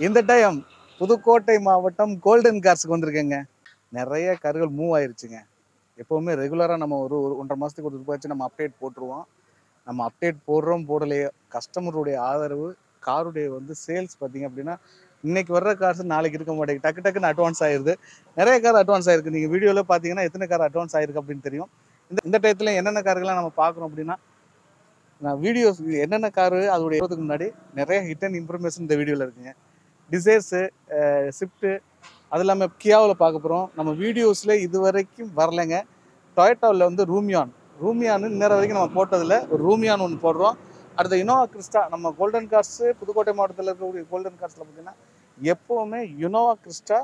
இந்த டைம் புதுக்கோட்டை மாவட்டம் கோல்டன் கார்ஸுக்கு வந்திருக்கேங்க. நிறைய கார்கள் மூவ் ஆயிருச்சுங்க. எப்போவுமே ரெகுலராக நம்ம ஒரு 1.5 மாதத்துக்கு ஒரு வச்சு நம்ம அப்டேட் போட்டுருவோம். நம்ம அப்டேட் போடுறோம் போடலையோ, கஸ்டமருடைய ஆதரவு, காருடைய சேல்ஸ் பார்த்தீங்க அப்படின்னா, இன்னைக்கு வர்ற கார்ஸ் நாளைக்கு இருக்க மாட்டேங்குது. டக்கு டக்குன்னு அட்வான்ஸ் ஆயிடுது. நிறைய கார் அட்வான்ஸ் ஆயிருக்கு. நீங்கள் வீடியோவில் பார்த்தீங்கன்னா எத்தனை கார் அட்வான்ஸ் ஆயிருக்கு அப்படின்னு தெரியும். இந்த டயத்தில் என்னென்ன கார்கள்லாம் நம்ம பார்க்குறோம் அப்படின்னா, நான் வீடியோஸ் என்னென்ன காரு அதோடைய முன்னாடி நிறைய ஹிட் அண்ட் இன்ஃபர்மேஷன் இந்த வீடியோவில் இருக்குங்க. டிசைர்ஸு, ஸ்விஃப்ட்டு, அது இல்லாமல் கியாவில் பார்க்க போகிறோம். நம்ம வீடியோஸில் இது வரைக்கும் வரலைங்க. டொயோட்டாவில் ரூமியான்னு இன்னொரு வரைக்கும் நம்ம போட்டதில் ஒரு ரூமியான் ஒன்று போடுறோம். அடுத்த இனோவா கிறிஸ்டா, நம்ம கோல்டன் கார்ஸு புதுக்கோட்டை மாவட்டத்தில் இருக்கக்கூடிய கோல்டன் கார்ஸில் பார்த்தீங்கன்னா எப்போவுமே இனோவா கிறிஸ்டா,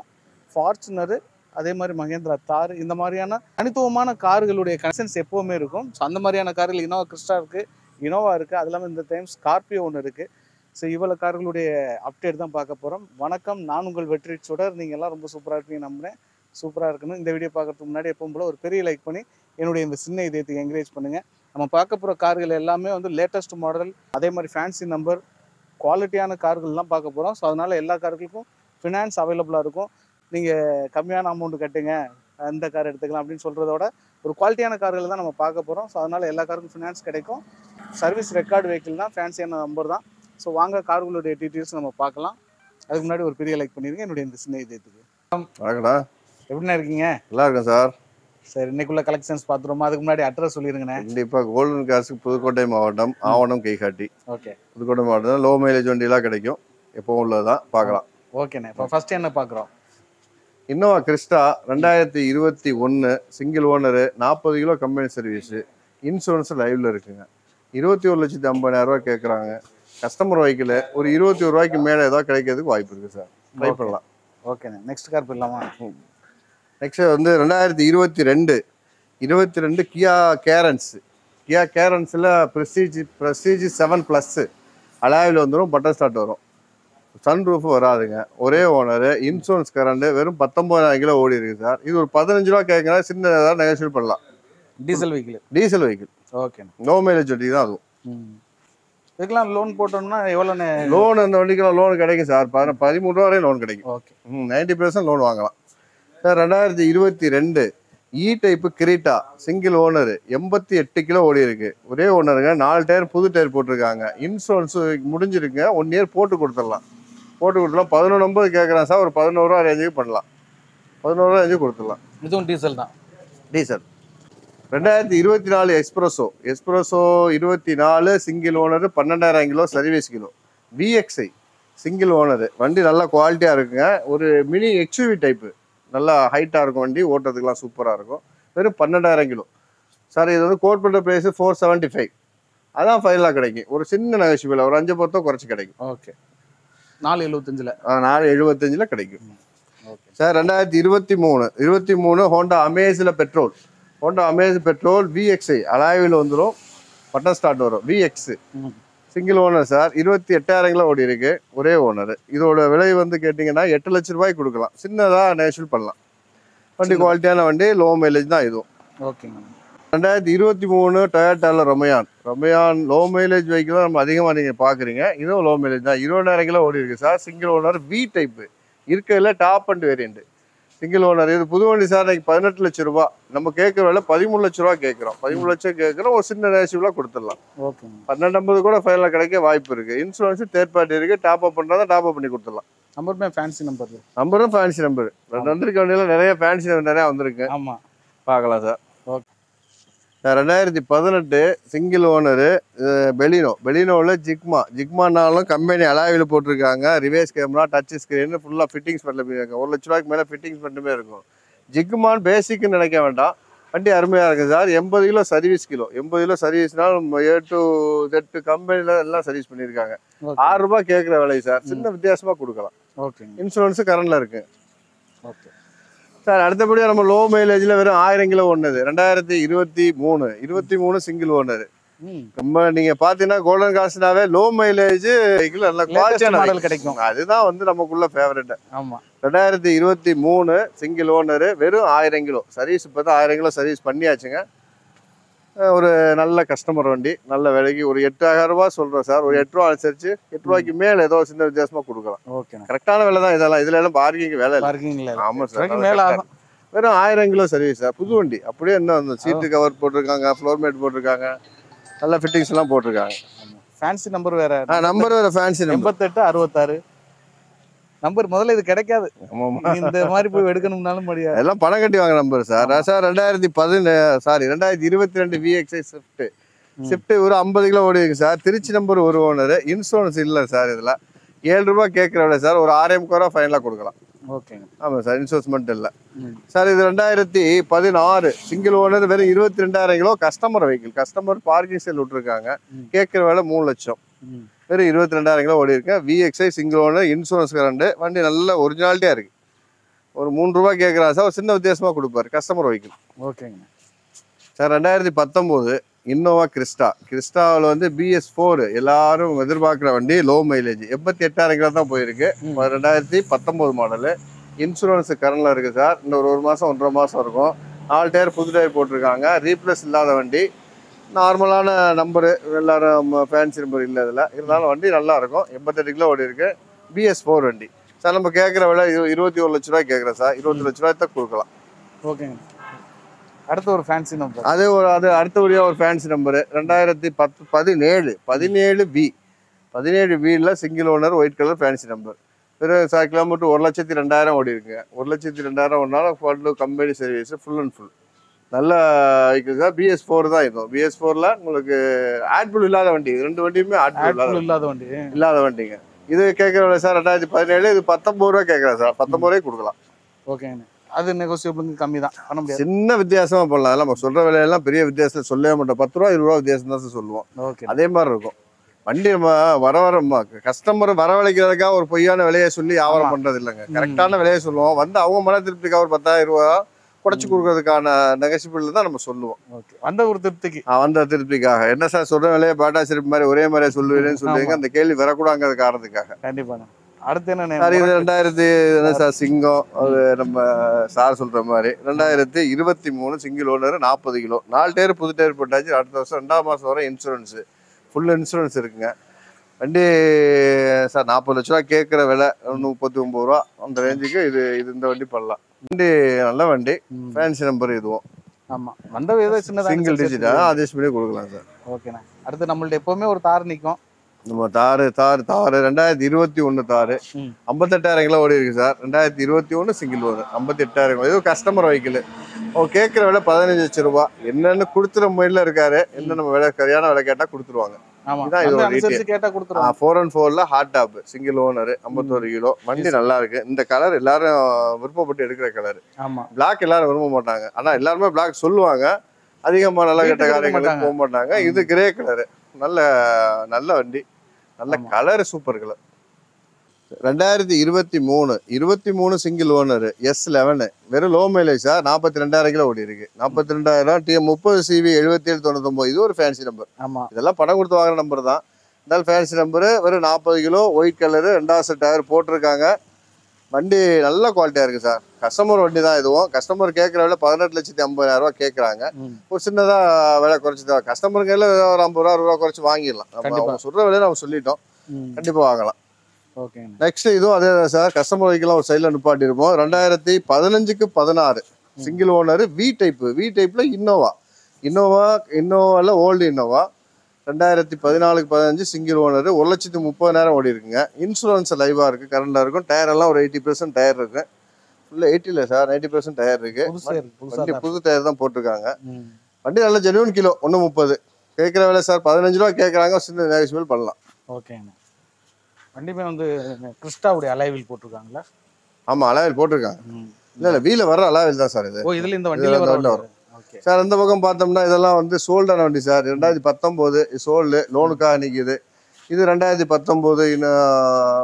ஃபார்ச்சுனரு, அதே மாதிரி மகேந்திரா தார், இந்த மாதிரியான தனித்துவமான கார்களுடைய கனெக்ஷன்ஸ் எப்போவுமே இருக்கும். ஸோ அந்த மாதிரியான கார்கள் இனோவா கிறிஸ்டா இருக்குது, இனோவா இருக்குது, அது இல்லாமல் இந்த டைம் ஸ்கார்பியோ ஒன்று இருக்குது. ஸோ இவ்வளோ கார்களுடைய அப்டேட் தான் பார்க்க போகிறோம். வணக்கம், நான் உங்கள் வெற்றி சுடர். நீங்கள் எல்லாம் ரொம்ப சூப்பராக இருப்பீங்க நம்புறேன். சூப்பராக இருக்கணும். இந்த வீடியோ பார்க்கறதுக்கு முன்னாடி எப்பவும் போல ஒரு பெரிய லைக் பண்ணி என்னுடைய இந்த சின்ன இதயத்துக்கு என்கரேஜ் பண்ணுங்கள். நம்ம பார்க்க போகிற கார்கள் எல்லாமே லேட்டஸ்ட் மாடல், அதே மாதிரி ஃபேன்சி நம்பர், குவாலிட்டியான கார்கள்லாம் பார்க்க போகிறோம். ஸோ அதனால் எல்லா கார்களுக்கும் ஃபினான்ஸ் அவைலபிளாக இருக்கும். நீங்கள் கம்மியான அமௌண்ட் கட்டுங்க, அந்த கார் எடுத்துக்கலாம் அப்படின்னு சொல்கிறதோட ஒரு குவாலிட்டியான கார்கள் தான் நம்ம பார்க்க போகிறோம். ஸோ அதனால் எல்லா காருக்கும் ஃபினான்ஸ் கிடைக்கும். சர்வீஸ் ரெக்கார்டு வெஹிக்கிள் தான், ஃபேன்சியான நம்பர் தான். ஸோ வாங்க கார்களுடைய டீட்டெயில்ஸ் நம்ம பார்க்கலாம். அதுக்கு முன்னாடி ஒரு பெரிய லைக் பண்ணிடுங்க என்னுடைய இந்த சின்ன இதயத்துக்கு. வணக்கம்டா, எப்படின்னா இருக்கீங்க? நல்லா இருக்கேன் சார். சரி, இன்னைக்குள்ள கலெக்ஷன்ஸ் பார்த்துருமா? அதுக்கு முன்னாடி அட்ரஸ் சொல்லிருங்கண்ணே. கண்டிப்பாக கோல்டன் கார்ஸுக்கு புதுக்கோட்டை மாவட்டம், ஆவணம், கைகாட்டி. ஓகே, புதுக்கோட்டை மாவட்டம் லோ மைலேஜ் வண்டியெல்லாம் கிடைக்கும். எப்பவும் உள்ளதுதான், பார்க்கலாம். ஓகேண்ணே. இப்போ ஃபர்ஸ்ட் என்ன பார்க்குறோம்? Innova Crysta 2021 single owner, 40 kilo company service, insurance லைவ்ல இருக்குங்க. 21,50,000 கேட்குறாங்க. கஸ்டமர் வெஹிக்கிள் ஒரு 21 ரூபாய்க்கு மேலே ஏதாவது கிடைக்கிறதுக்கு வாய்ப்பு இருக்குது சார். ட்ரை பண்ணலாம். ஓகேண்ணே, நெக்ஸ்ட் கார் போயிடலாமா? நெக்ஸ்ட் 2022 கியா கேரன்ஸில் ப்ரெஸ்டீஜ் 7+ அலாயில் வந்துடும். பட்டன் ஸ்டார்ட் வரும், சன் ரூஃப் வராதுங்க. ஒரே ஓனரு, இன்சூரன்ஸ் கரண்ட், வெறும் 19,000 கிலோ ஓடி இருக்குது சார். இது ஒரு 15 ரூபா கேட்குறா, சின்ன ஏதாவது நெகோஷியேட் பண்ணலாம். Diesel vehicle. ஓகேண்ணே, நோ மைலேஜ் வண்டி தான் அதுவும். இதுக்கெல்லாம் லோன் போட்டோம்னா எவ்வளோண்ணே லோன்? அந்த வண்டிக்கெல்லாம் லோன் கிடைக்கும் சார். 13 ரூபா வரையும் லோன் கிடைக்கும். ஓகே, 90% லோன் வாங்கலாம் sir. 2022 type கிரீட்டா single owner, 88 kilo ஓடி இருக்கு. ஒரே ஓனருங்க, 4 டயர் புது டயர் போட்டிருக்காங்க. இன்சூரன்ஸ் முடிஞ்சிருக்குங்க. 1 இயர் போட்டு கொடுத்துடலாம். 11,900 கேட்குறான் சார். ஒரு 11 ரூபா ரேஞ்சுக்கு பண்ணலாம். 11 ரூபா ரேஞ்சுக்கு கொடுத்துடலாம். இதுவும் டீசல் தான். Diesel. 2024 espresso 24 single owner, 12,000 kilo service kilo. VXI single owner, வண்டி நல்லா குவாலிட்டியாக இருக்குங்க. ஒரு மினி எக்ஸ்யூவி டைப்பு, நல்லா ஹைட்டாக இருக்கும் வண்டி, ஓட்டுறதுக்கெலாம் சூப்பராக இருக்கும். வெறும் 12,000 கிலோ சார். இது கோட் பண்ணுற ப்ரைஸு 475. அதான் ஃபைனலாக கிடைக்கும். ஒரு சின்ன நகைச்சுவையில் ஒரு 5% குறைச்சி கிடைக்கும். ஓகே, 475. 475 கிடைக்கும். Okay sir. 2023 ஹோண்டா அமேஸில் பெட்ரோல் VXI அலாயில் வந்துடும். பட்டன் ஸ்டார்ட் வரும். VX single owner sir. 28,000 kilo ஓடி இருக்கு. ஒரே ஓனர். இதோட விலை கேட்டிங்கன்னா 8 லட்சம் ரூபாய்க்கு கொடுக்கலாம். சின்னதாக நேஷனல் பண்ணலாம். வண்டி குவாலிட்டியான வண்டி, லோ மைலேஜ் தான் இதுவும். ஓகேங்க. 2023 டொயோட்டாவில் ரொமையான் லோ மைலேஜ் வெஹிக்கிள் தான் நம்ம அதிகமாக நீங்கள் பார்க்குறீங்க. இதுவும் லோ மைலேஜ் தான். 20,000 கிலோ ஓடி இருக்கு sir. Single owner, V type இருக்கிறதுல top and variant single owner. இது புது வண்டி சார். இன்னைக்கு 18 லட்சம் ரூபா. நம்ம கேட்குற வேலை 13 லட்ச ரூபா கேட்குறோம். 13 லட்சம் கேட்குறோம். ஒரு சின்ன ரேஷியூலாக கொடுத்துடலாம். ஓகே, 12,50 கூட ஃபைனலாக கிடைக்க வாய்ப்பு இருக்குது. இன்சூரன்ஸ் தேர்ட் பார்ட்டி இருக்குது. டாப் அப் பண்ணுறதா டாப் அப் பண்ணி கொடுத்துடலாம். நம்பருமே ஃபேன்சி நம்பரும் ஃபேன்சி நம்பர். வந்திருக்க வண்டியில் நிறைய ஃபேன்சி நம்பர் நிறையா வந்திருக்கு. ஆமாம், பார்க்கலாம் சார். ஓகே. 2018 சிங்கிள் ஓனரு, பெலினோவில் ஜிக்மானாலும் கம்பெனி அலாயில் போட்டிருக்காங்க. ரிவேஸ் கேமரா, டச் ஸ்க்ரீன், ஃபுல்லாக ஃபிட்டிங்ஸ் பண்ணிருக்காங்க. 1 லட்ச ரூபாய்க்கு மேலே ஃபிட்டிங்ஸ் மட்டுமே இருக்கும். ஜிக்மான் பேசிக்னு நினைக்க வேண்டாம். வண்டி அருமையாக இருக்குது sir. 80 kilo service kilo. 80 kilo சர்வீஸ்னால் A to Z கம்பெனியில் எல்லாம் சர்வீஸ் பண்ணியிருக்காங்க. 6 ரூபா கேட்குற விலை சார். சின்ன வித்தியாசமாக கொடுக்கலாம். ஓகே, இன்சூரன்ஸு கரண்டில் இருக்குது. Okay sir. அடுத்தபடியாக நம்ம லோ மைலேஜில் வெறும் 1000 கிலோ ஒன்றுது. 2023 single owner. நம்ம நீங்கள் பார்த்தீங்கன்னா கோல்டன் கார்ஸ்னாவே லோ மைலேஜ் வெஹிக்கிள், நல்ல குவாலிட்டியான மாடல் கிடைக்கும். அதுதான் நமக்குள்ள ஃபேவரட். ஆமாம். 2023 சிங்கிள் ஓனரு, வெறும் 1000 கிலோ சர்வீஸ். இப்போ தான் 1000 கிலோ சர்வீஸ் பண்ணியாச்சுங்க. ஒரு நல்ல கஸ்டமர் வண்டி, நல்ல விலைக்கு ஒரு 8000 ரூபாய் சொல்கிறோம் சார். ஒரு 8 ரூபா அனுசரிச்சு 8 ரூபாய்க்கு மேலே ஏதோ சின்ன வித்தியாசமாக கொடுக்கலாம். ஓகேண்ணா. கரெக்டான விலை தான் இதெல்லாம். இதுல எல்லாம் பார்க்கிங் வேலை இல்லை. பார்க்கிங்ல ஆமாம் சார். ரூபாய்க்கு மேலே ஆகும். வெறும் 1000 கிலோ சர்வீஸ் சார். புது வண்டி அப்படியே இன்னும் அந்த சீட்டு கவர் போட்டிருக்காங்க, ஃப்ளோர் மேட் போட்டிருக்காங்க, நல்ல ஃபிட்டிங்ஸ் எல்லாம் போட்டிருக்காங்க. ஃபேன்சி நம்பர் வேற. நம்பர் வேற ஃபேன்சி நம்பர் 8866 நம்பர். முதல்ல இது கிடைக்காது. ஆமாம், இந்த மாதிரி போய் எடுக்கணும்னாலும் முடியாது. எல்லாம் பணம் கட்டி வாங்க number sir. Sir 2022 VXI Swift ஒரு 50 கிலோ ஓடி இருக்கு சார். திருச்சி நம்பர் ஒரு ஓனர். இன்சூரன்ஸ் இல்லை சார். இதில் 7 ரூபாய் கேட்குற விட சார் ஒரு 6,000 ரூபா ஃபைனலாக கொடுக்கலாம். ஓகேங்க. ஆமாம் சார், இன்சூரன்ஸ் மட்டும் இல்லை சார். இது 2016 சிங்கிள் ஓனர், வெறும் 22,000 kilo customer vehicle. Customer parking sale விட்டுருக்காங்க. கேட்குற வேலை 3 லட்சம். வெறும் 22,000 கிலோ ஓடி இருக்கேன். VXI single owner, insurance current. வண்டி நல்ல ஒரிஜினாலிட்டியாக இருக்குது. ஒரு 3 ரூபா கேட்குறாரு சார். ஒரு சின்ன வித்தியாசமாக கொடுப்பாரு. Customer vehicle. ஓகேங்க சார் 2019 இன்னோவா கிறிஸ்டாவில் வந்து BS4 எல்லாரும் எதிர்பார்க்குற வண்டி. லோ மைலேஜ் 88,000 கிலோ தான் போயிருக்கு. 2019 மாடலு. இன்சூரன்ஸ் கரண்டில் இருக்குது சார். இன்னும் ஒரு மாதம் 1.5 மாதம் இருக்கும். 4 டயர் புது டயர் போட்டிருக்காங்க. ரீப்ளேஸ் இல்லாத வண்டி. நார்மலான நம்பரு, எல்லாரும் ஃபேன்சி நம்பர் இல்லை இதில். இருந்தாலும் வண்டி நல்லா இருக்கும். 88 கிலோ ஓடி இருக்கு. BS4 வண்டி சார். நம்ம கேட்குற விலை 21 லட்ச ரூபாய் கேட்குறேன் சார். 20 லட்ச ரூபாய் தான் கொடுக்கலாம். ஓகேங்க. அடுத்து ஒரு ஃபேன்சி நம்பர். அது அடுத்தபடியாக ஒரு ஃபேன்சி நம்பரு 2017 Vல single owner white colour fancy number. வெறும் சார் கிலோமீட்டர் 1,02,000 ஓடி இருக்குங்க. 1,02,000 ஒன்னாலும் full company service full and full நல்ல இருக்குது சார். BS4 தான் இருக்கும். BS4ல உங்களுக்கு ஆட்புல் இல்லாத வண்டி. 2 வண்டியுமே ஆட்புல் இல்லாத வண்டிங்க. இது கேட்குற சார் 2017. இது 19 ரூபா கேட்குறேன் சார். 19 ரூபாய்க்கு கொடுக்கலாம். ஓகேங்க. அது நெகோசியபிளுக்கு கம்மி தான், பண்ண முடியாது. சின்ன வித்தியாசமாக பண்ணலாம். அதெல்லாம் நம்ம சொல்கிற விலையெல்லாம் பெரிய வித்தியாசத்தில் சொல்லவே மாட்டோம். 10 ரூபா 20 ரூபா வித்தியாசம் தான் சார் சொல்லுவோம். ஓகே. அதே மாதிரி இருக்கும் வண்டி. நம்ம வர கஸ்டமர் வரவழைக்கிறதுக்காக ஒரு பொய்யான விலையை சொல்லி வியாபாரம் பண்ணுறது இல்லைங்க. கரெக்டான விலையை சொல்லுவோம். வந்து அவங்க மன திருப்திக்காக ஒரு 10,000 ரூபா குறைச்சி கொடுக்கறதுக்கான நெகோசியபிள் தான் நம்ம சொல்லுவோம். வந்த ஒரு திருப்திக்கு, வந்த திருப்திக்காக. என்ன சார் சொல்கிற விலையை பாட்டா சிரிப்பு மாதிரி ஒரே மாதிரியே சொல்லுவீங்கன்னு சொல்லுவீங்க. அந்த கேள்வி வரக்கூடாங்கிற காரணத்துக்காக. கண்டிப்பாக. அடுத்து என்ன சார்? இது 2000 சார் சிங்கம். அது நம்ம சார் சொல்ற மாதிரி 2023 சிங்கிள் ஓனர் 40 கிலோ. 4 டயர் புது டயர் போட்டாச்சு. அடுத்த வருஷம் 2ஆம் மாதம் வரை இன்சூரன்ஸு ஃபுல் இன்சூரன்ஸ் இருக்குங்க. வண்டி சார் 40 லட்ச ரூபா கேட்குற விலை 39 ரூபா அந்த ரேஞ்சுக்கு இது இந்த வண்டி பண்ணலாம். வண்டி நல்ல வண்டி. ஃபேன்சி நம்பர் இதுவும். ஆமாம், வந்த ஏதோ சின்னதாக சிங்கிள் டிஜிட்டாக அட்ஜஸ்ட் பண்ணி கொடுக்கலாம் சார். ஓகேண்ணா. அடுத்து நம்மள்ட்ட எப்போவுமே ஒரு தார் நிற்கும். நம்ம தாரு 2021 தாரு 58,000 கிலோ ஓடி இருக்கு சார். 2021 single owner 58,000 kilo. இது கஸ்டமர் வெஹிக்கிள். கேட்குற விலை 15 லட்சம் ரூபா. என்னன்னு கொடுத்துற முறையில் இருக்காரு. என்ன நம்ம விலை சரியான விலை கேட்டால் கொடுத்துருவாங்க. 414ல hard top single owner 51 kilo. வண்டி நல்லா இருக்கு. இந்த கலர் எல்லாரும் விருப்பப்பட்டு எடுக்கிற கலர். பிளாக் எல்லாரும் விரும்ப மாட்டாங்க. ஆனால் எல்லாருமே பிளாக் சொல்லுவாங்க. அதிகமாக நல்ல கெட்ட காரியங்களுக்கு போக மாட்டாங்க. இது கிரே கலரு. நல்ல வண்டி. நல்ல colour, super colour. 2023 single owner S11 வெறும் லோ மைலேஜ் சார். 42,000 கிலோ ஓடி இருக்கு. 42,000 TM30 CV 7799. இது ஒரு ஃபேன்சி நம்பர். இதெல்லாம் பணம் கொடுத்து வாங்குற நம்பர் தான். இருந்தாலும் ஃபேன்சி நம்பரு. வெறும் 40 கிலோ ஒயிட் கலரு. 2வது டயர் போட்டிருக்காங்க. வண்டி நல்ல குவாலிட்டியாக இருக்குது சார். கஸ்டமர் வண்டி தான் இதுவும். கஸ்டமர் கேட்குற விலை 18,50,000 ரூபா கேட்குறாங்க. ஒரு சின்னதாக விலை குறைச்சி தான். கஸ்டமர் கையில் ஒரு 50 ரூபா 60 ரூபா குறைச்சி வாங்கிடலாம். நம்ம சொல்கிற விலையை நம்ம சொல்லிட்டோம். கண்டிப்பாக வாங்கலாம். ஓகே. நெக்ஸ்ட் இதுவும் அதே தான் சார். கஸ்டமர் வைக்கலாம் ஒரு சைடில் நிப்பாட்டி இருப்போம். 2015-16 சிங்கிள் ஓனர் வி டைப்பில் இன்னோவாவில் ஓல்டு இன்னோவா. 2014-15 சிங்கிள் ஓனர் 1,30,000 ஓடி இருக்குங்க. இன்சூரன்ஸ் லைவாக இருக்குது, கரண்டாக இருக்கும். டயர் எல்லாம் ஒரு 80% டயர் இருக்கு. ஃபுல்லாக 80 இல்லை சார், 90% டயர் இருக்கு. வண்டி புது டயர் தான் போட்டிருக்காங்க. வண்டி நல்ல ஜெனுவன் கிலோ 130 கேட்குற விலை சார். 15 ரூபா கேட்குறாங்க. சின்ன நெகோசியபிள் பண்ணலாம். ஓகேங்க. வண்டிமே வந்து கிறிஸ்டாவுடைய அலாய்வில் போட்டிருக்காங்களா? ஆமாம், அலாயில் போட்டிருக்காங்க. இல்லை வீல வர அலாயில் தான் சார் இது. இதில் இந்த வண்டியில் வரும் சார். அந்த பக்கம் பார்த்தோம்னா இதெல்லாம் வந்து சோல்டான வண்டி சார். 2019 சோல்டு லோனுக்காக நிற்கிது. இது 2019 இன்னும்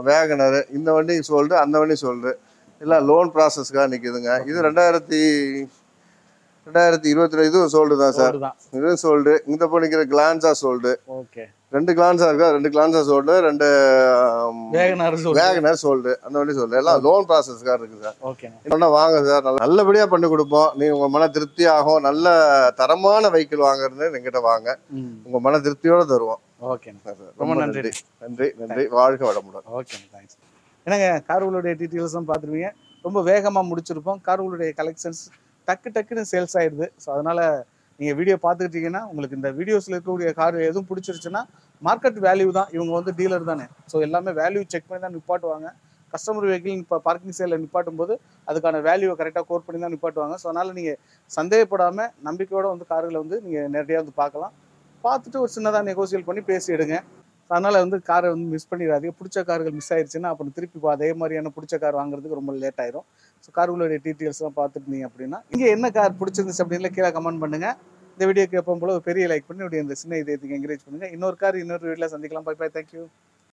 வேகனர். இந்த வண்டி சோல்டு, அந்த வண்டி சோல்டு. எல்லாம் லோன் ப்ராசஸ்க்காக நிற்கிதுங்க. இது 2022 இதுவும் சோல்டு தான் சார். தான். இதுவும் சோல்டு. இந்த பண்ணிக்கிற கிளான்ஸா சோல்டு. ஓகே. 2 கிளான்ஸா இருக்கா, 2 கிளான்ஸா சோல்டு, 2 வேகனர் சோல்டு. அந்த வண்டி சோல்டு. எல்லாம் லோன் ப்ராசஸ்க்காக இருக்கு சார். ஓகே. இன்னொன்னா வாங்க சார், நல்லபடியா பண்ணி கொடுப்போம். நீங்க உங்க மன திருப்தி ஆகும். நல்ல தரமான வெஹிக்கிள் வாங்குறது எங்கிட்ட வாங்க, உங்க மன திருப்தியோட தருவோம். ஓகே சார், ரொம்ப நன்றி. நன்றி. வாழ்க வளமுடன். Okay, thanks. என்னங்க, கார்களுடைய டீட்டெயில்ஸும் பார்த்துருவீங்க. ரொம்ப வேகமாக முடிச்சிருப்போம். கார்களுடைய கலெக்ஷன்ஸ் டக்குன்னு சேல்ஸ் ஆயிடுது. ஸோ அதனால் நீங்கள் வீடியோ பார்த்துக்கிட்டீங்கன்னா உங்களுக்கு இந்த வீடியோஸில் இருக்கக்கூடிய கார் எதுவும் பிடிச்சிருச்சுன்னா மார்க்கெட் வேல்யூ தான். இவங்க வந்து டீலர் தானே, ஸோ எல்லாமே வேல்யூ செக் பண்ணி தான் நிப்பாட்டுவாங்க. கஸ்டமர் வெஹிக்கிள் இப்போ பார்க்கிங் சைடில் நிப்பாட்டும் போது அதுக்கான வேல்யூவை கரெக்டாக கோட் பண்ணி தான் நிப்பாட்டுவாங்க. ஸோ அதனால் நீங்கள் சந்தேகப்படாமல் நம்பிக்கையோடு வந்து கார்களை வந்து நீங்கள் நேரடியாக வந்து பார்க்கலாம். பார்த்துட்டு ஒரு சின்னதாக நெகோசியேட் பண்ணி பேசி எடுங்க. அதனால் வந்து காரை வந்து மிஸ் பண்ணிடாதீங்க. பிடிச்ச கார்கள் மிஸ் ஆயிடுச்சுன்னா அப்புறம் திருப்பி அதே மாதிரியான பிடிச்ச கார் வாங்குறதுக்கு ரொம்ப லேட் ஆயிரும். ஸோ கார்களுடைய டீட்டெயில்ஸ்லாம் பார்த்துருந்தீங்க அப்படின்னா இங்கே என்ன கார் பிடிச்சிருந்துச்சு அப்படின்னா கீழே கமெண்ட் பண்ணுங்கள். இந்த வீடியோக்கு எப்போ போல ஒரு பெரிய லைக் பண்ணி இந்த சின்ன இதயத்துக்கு என்கரேஜ் பண்ணுங்கள். இன்னொரு கார் இன்னொரு வீட்டில் சந்திக்கலாம். Bye bye, thank you.